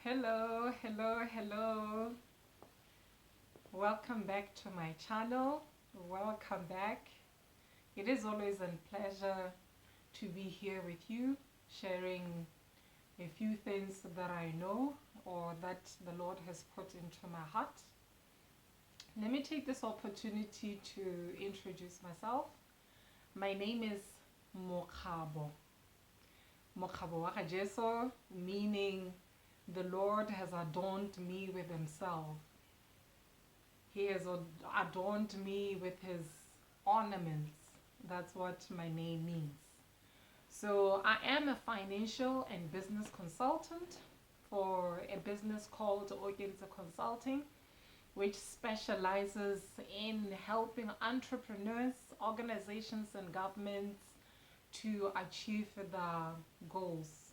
Hello, hello, hello. Welcome back to my channel. Welcome back. It is always a pleasure to be here with you, sharing a few things that I know or that the Lord has put into my heart. Let me take this opportunity to introduce myself. My name is Mokgabo. Mokgabo wa Jesu, meaning the Lord has adorned me with himself. He has adorned me with his ornaments. That's what my name means. So I am a financial and business consultant for a business called Okenza Consulting, which specializes in helping entrepreneurs, organizations, and governments to achieve the goals.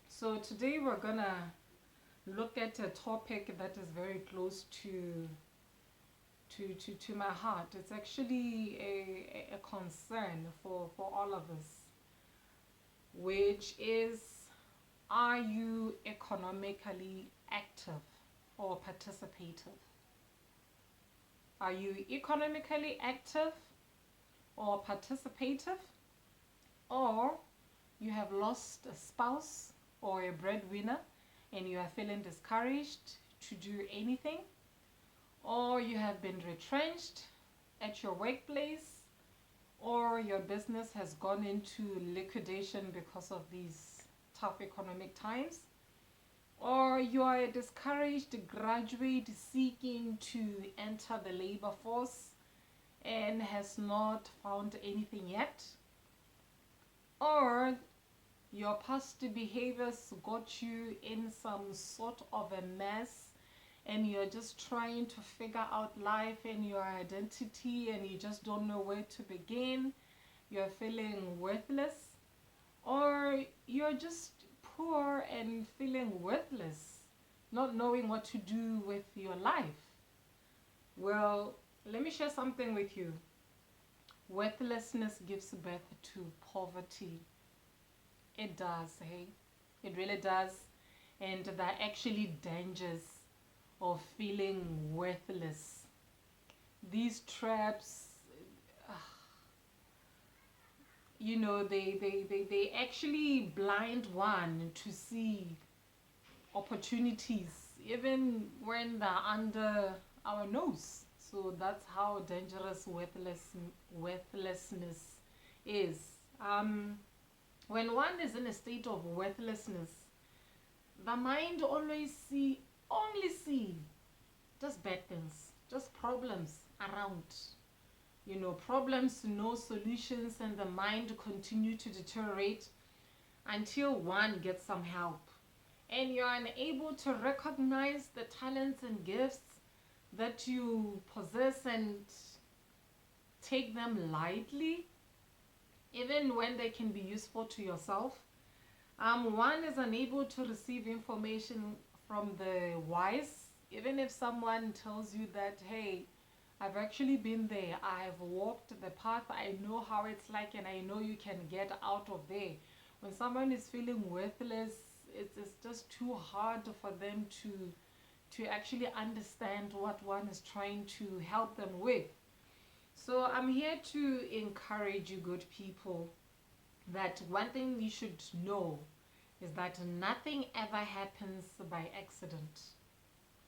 So today we're gonna look at a topic that is very close to my heart. It's actually a concern for all of us, which is, are you economically active or participative? Are you economically active or participative? Or you have lost a spouse or a breadwinner and you are feeling discouraged to do anything? Or you have been retrenched at your workplace, or your business has gone into liquidation because of these tough economic times, or you are a discouraged graduate seeking to enter the labor force and has not found anything yet, or your past behaviors got you in some sort of a mess and you're just trying to figure out life and your identity and you just don't know where to begin, you're feeling worthless, or you're just poor and feeling worthless, not knowing what to do with your life. Well, let me share something with you. Worthlessness gives birth to poverty. It does, hey? It really does. And there are actually dangers of feeling worthless. These traps, they actually blind one to see opportunities even when they're under our nose. So that's how dangerous worthlessness is. When one is in a state of worthlessness, the mind only see just bad things, just problems around. Problems, no solutions, and the mind continue to deteriorate until one gets some help. And you're unable to recognize the talents and gifts that you possess and take them lightly, even when they can be useful to yourself. One is unable to receive information from the wise, even if someone tells you that, hey, I've actually been there, I've walked the path, I know how it's like, and I know you can get out of there. When someone is feeling worthless, it's just too hard for them to actually understand what one is trying to help them with. So I'm here to encourage you, good people, that one thing you should know is that nothing ever happens by accident.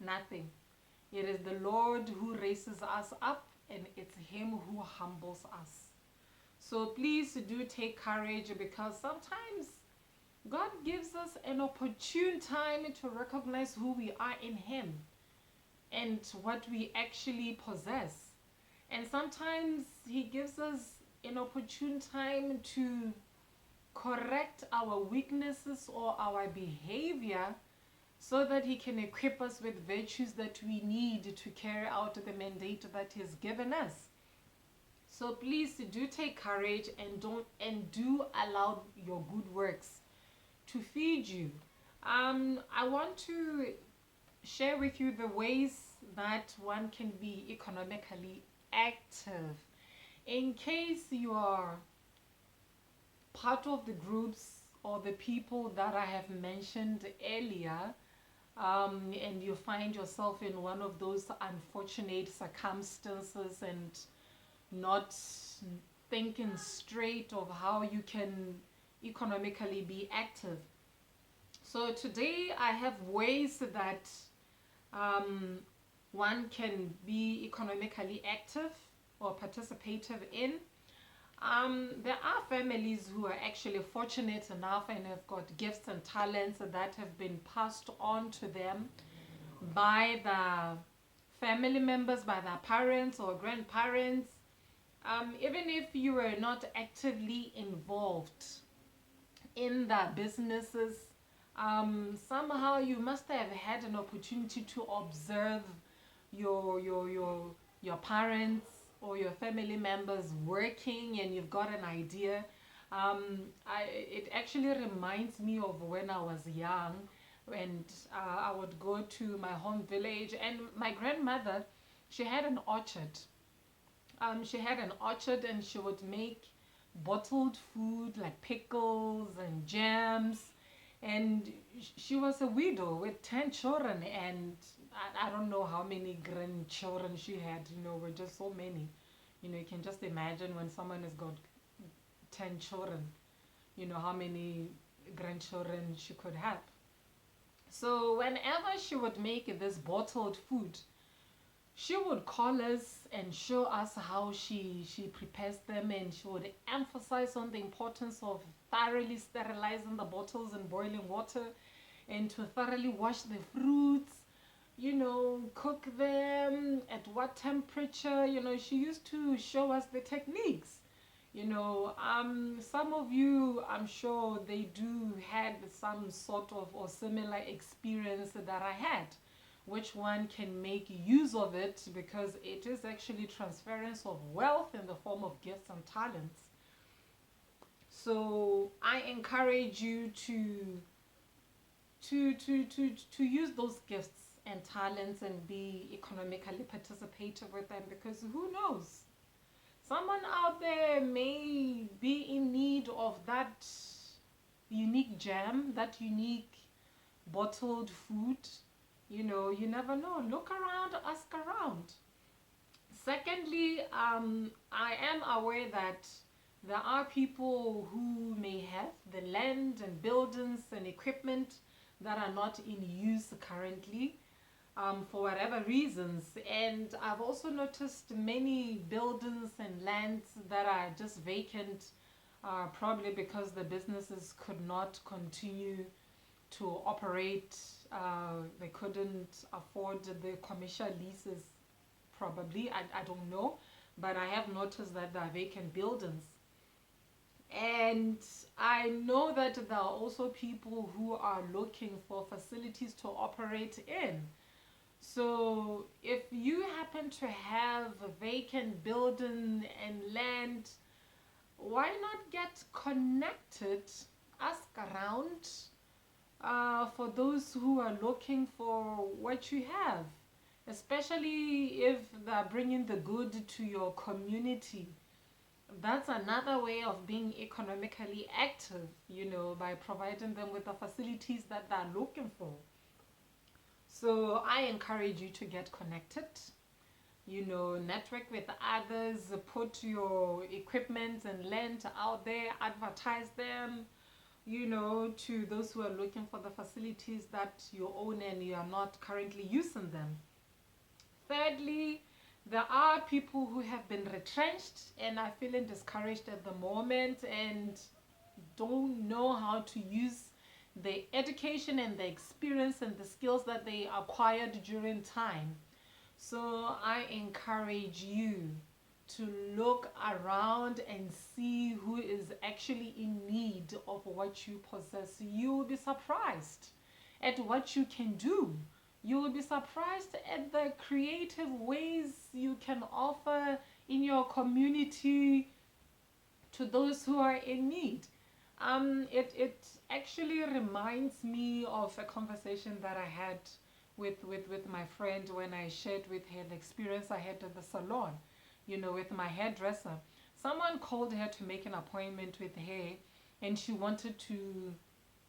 Nothing. It is the Lord who raises us up, and it's him who humbles us. So please do take courage, because sometimes God gives us an opportune time to recognize who we are in him and what we actually possess. And sometimes he gives us an opportune time to correct our weaknesses or our behavior, so that he can equip us with virtues that we need to carry out the mandate that he's given us. So please do take courage and do allow your good works to feed you. I want to share with you the ways that one can be economically active. In case you are part of the groups or the people that I have mentioned earlier, and you find yourself in one of those unfortunate circumstances and not thinking straight of how you can economically be active. So today I have ways that um, one can be economically active or participative in. There are families who are actually fortunate enough and have got gifts and talents that have been passed on to them by the family members, by their parents or grandparents. Even if you were not actively involved in the businesses, somehow you must have had an opportunity to observe your parents or your family members working, and you've got an idea. It actually reminds me of when I was young, and I would go to my home village, and my grandmother, she had an orchard. She had an orchard, and she would make bottled food like pickles and jams. And she was a widow with 10 children, and I don't know how many grandchildren she had. Were just so many. You can just imagine when someone has got 10 children, how many grandchildren she could have. So whenever she would make this bottled food, she would call us and show us how she prepares them, and she would emphasize on the importance of thoroughly sterilizing the bottles in boiling water and to thoroughly wash the fruits, cook them at what temperature. She used to show us the techniques. Some of you, I'm sure they do had some sort of or similar experience that I had, which one can make use of it, because it is actually transference of wealth in the form of gifts and talents. So I encourage you to use those gifts and talents and be economically participative with them, because who knows, someone out there may be in need of that unique jam, that unique bottled food. You never know. Look around, ask around. Secondly, I am aware that there are people who may have the land and buildings and equipment that are not in use currently, for whatever reasons. And I've also noticed many buildings and lands that are just vacant, probably because the businesses could not continue to operate. They couldn't afford the commercial leases, probably. I don't know, but I have noticed that there are vacant buildings. And I know that there are also people who are looking for facilities to operate in. So if you happen to have a vacant building and land, why not get connected? Ask around, for those who are looking for what you have, especially if they're bringing the good to your community. That's another way of being economically active, by providing them with the facilities that they're looking for. So I encourage you to get connected, network with others, put your equipment and land out there, advertise them, to those who are looking for the facilities that you own and you are not currently using them. Thirdly, there are people who have been retrenched and are feeling discouraged at the moment and don't know how to use the education and the experience and the skills that they acquired during time. So I encourage you to look around and see who is actually in need of what you possess. You will be surprised at what you can do. You will be surprised at the creative ways you can offer in your community to those who are in need. It actually reminds me of a conversation that I had with my friend when I shared with her the experience I had at the salon, with my hairdresser. Someone called her to make an appointment with her, and she wanted to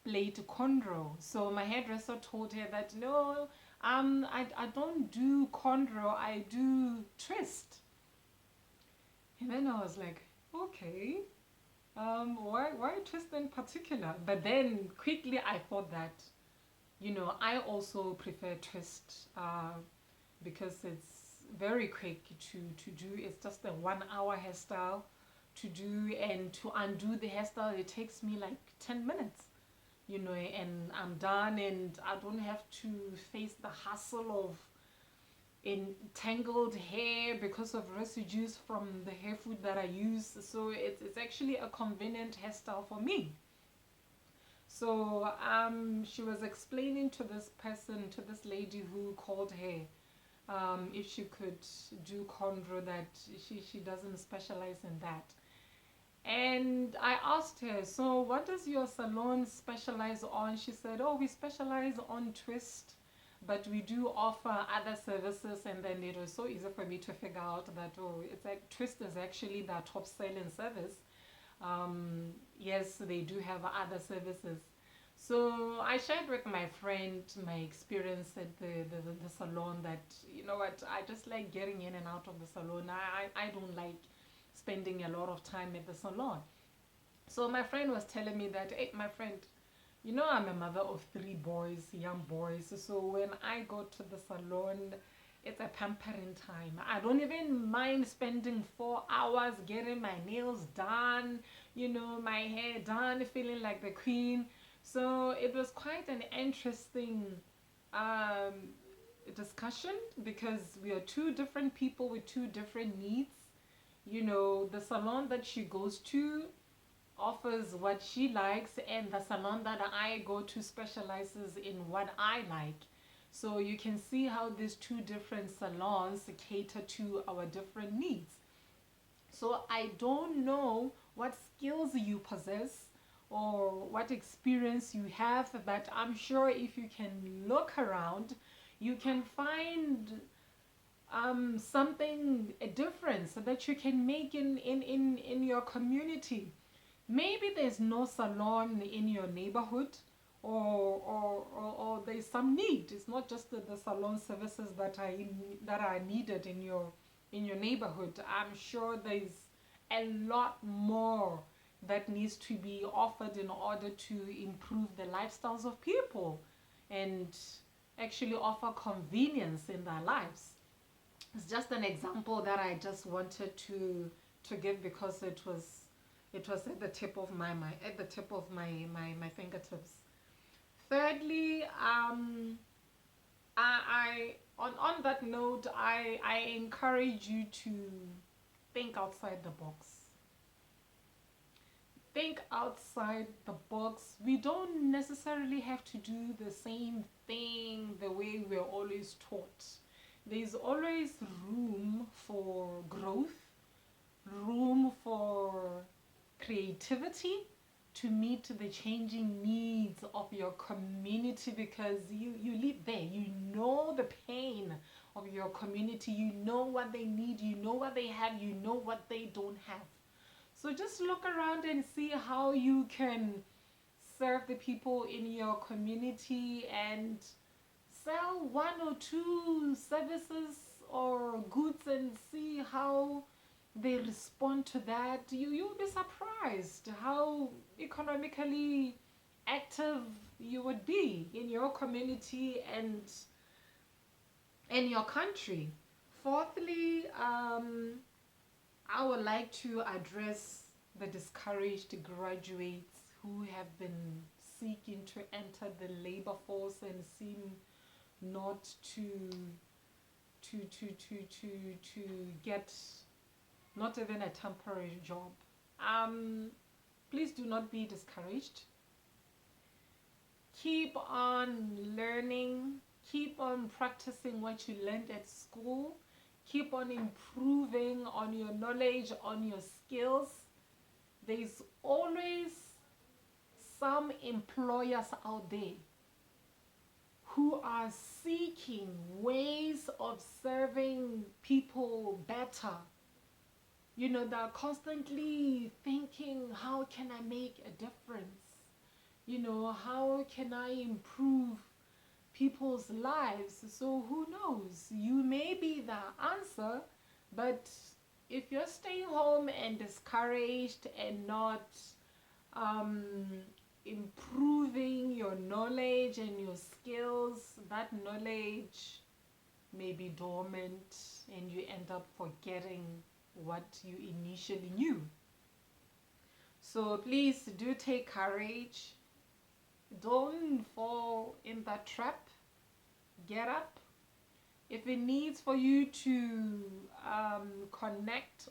template cornrow. So my hairdresser told her that no, I don't do cornrow, I do twist. And then I was like, okay, why twist in particular? But then quickly I thought that, I also prefer twist because it's very quick to do. It's just a 1 hour hairstyle to do, and to undo the hairstyle it takes me like 10 minutes, and I'm done, and I don't have to face the hassle of entangled hair because of residues from the hair food that I use. So it's actually a convenient hairstyle for me. So she was explaining to this person, to this lady who called her, if she could do cornrow, that she doesn't specialize in that. And I asked her, so what does your salon specialize on? She said, oh, we specialize on twist, but we do offer other services. And then it was so easy for me to figure out that, oh, it's like twist is actually their top selling service. Yes, they do have other services. So I shared with my friend my experience at the salon, that, you know what, I just like getting in and out of the salon. I don't like spending a lot of time at the salon. So my friend was telling me that, hey, my friend, I'm a mother of 3 boys, young boys. So when I go to the salon, it's a pampering time. I don't even mind spending 4 hours getting my nails done, my hair done, feeling like the queen. So it was quite an interesting um, discussion, because we are 2 different people with 2 different needs. The salon that she goes to offers what she likes, and the salon that I go to specializes in what I like. So you can see how these 2 different salons cater to our different needs. So I don't know what skills you possess or what experience you have, but I'm sure if you can look around, you can find something, a difference that you can make in your community. Maybe there's no salon in your neighborhood, or there's some need. It's not just the salon services that are needed in your neighborhood. I'm sure there's a lot more that needs to be offered in order to improve the lifestyles of people and actually offer convenience in their lives. It's just an example that I just wanted to give, because it was at the tip of my fingertips. Thirdly, I on that note, I encourage you to think outside the box. Think outside the box. We don't necessarily have to do the same thing the way we're always taught. There's always room for growth, room for creativity to meet the changing needs of your community, because you live there. You know the pain of your community. You know what they need. You know what they have. You know what they don't have. So just look around and see how you can serve the people in your community and sell 1 or 2 services or goods, and see how they respond to that. You'll be surprised how economically active you would be in your community and in your country. Fourthly, I would like to address the discouraged graduates who have been seeking to enter the labor force and seem not to get not even a temporary job. Please do not be discouraged. Keep on learning. Keep on practicing what you learned at school. Keep on improving on your knowledge, on your skills. There's always some employers out there who are seeking ways of serving people better. They're constantly thinking, how can I make a difference? how can I improve people's lives? So who knows? You may be the answer, but if you're staying home and discouraged and not um, improving your knowledge and your skills, that knowledge may be dormant and you end up forgetting what you initially knew. So please do take courage. Don't fall in that trap. Get up. If it needs for you to connect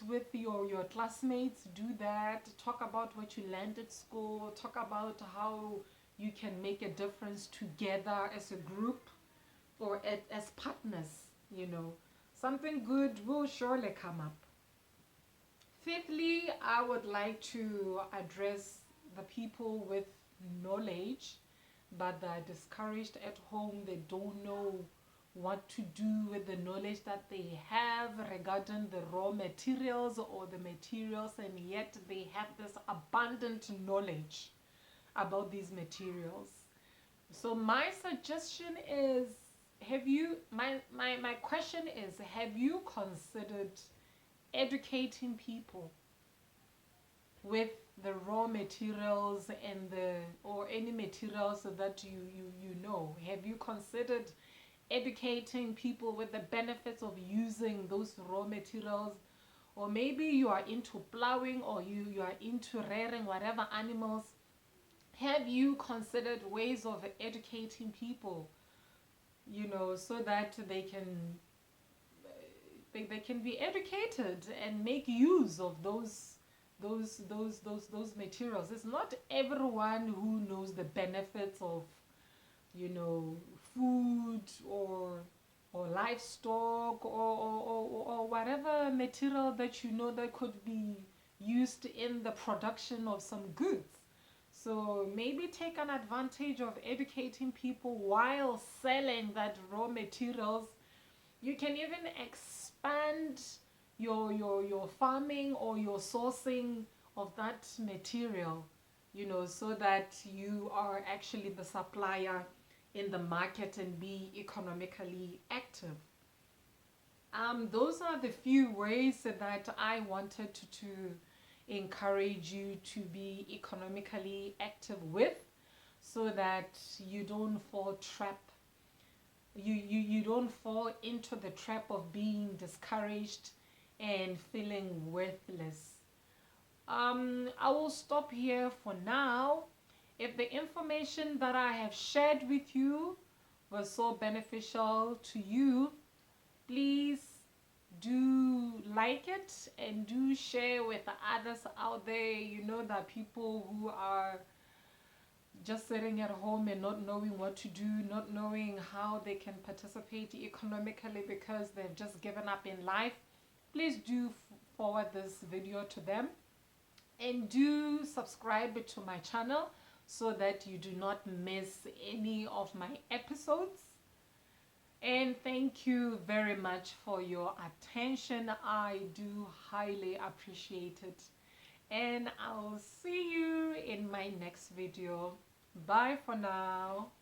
with your classmates, do that. Talk about what you learned at school. Talk about how you can make a difference together as a group or as partners. Something good will surely come up. Fifthly, I would like to address the people with knowledge but they're discouraged at home. They don't know what to do with the knowledge that they have regarding the raw materials or the materials, and yet they have this abundant knowledge about these materials. So my suggestion is, my question is, have you considered educating people with the raw materials and or any materials that you know? Have you considered educating people with the benefits of using those raw materials? Or maybe you are into plowing, or you are into rearing whatever animals. Have you considered ways of educating people, so that they can be educated and make use of those materials? It's not everyone who knows the benefits of food or livestock or whatever material that could be used in the production of some goods. So maybe take an advantage of educating people while selling that raw materials. You can even expand your farming or your sourcing of that material, so that you are actually the supplier in the market and be economically active. Those are the few ways that I wanted to encourage you to be economically active with, so that you don't fall into the trap of being discouraged and feeling worthless. I will stop here for now. If the information that I have shared with you was so beneficial to you, please do like it and do share with others out there. That people who are just sitting at home and not knowing what to do, not knowing how they can participate economically because they've just given up in life. Please do forward this video to them, and do subscribe to my channel so that you do not miss any of my episodes. And thank you very much for your attention. I do highly appreciate it. And I'll see you in my next video. Bye for now.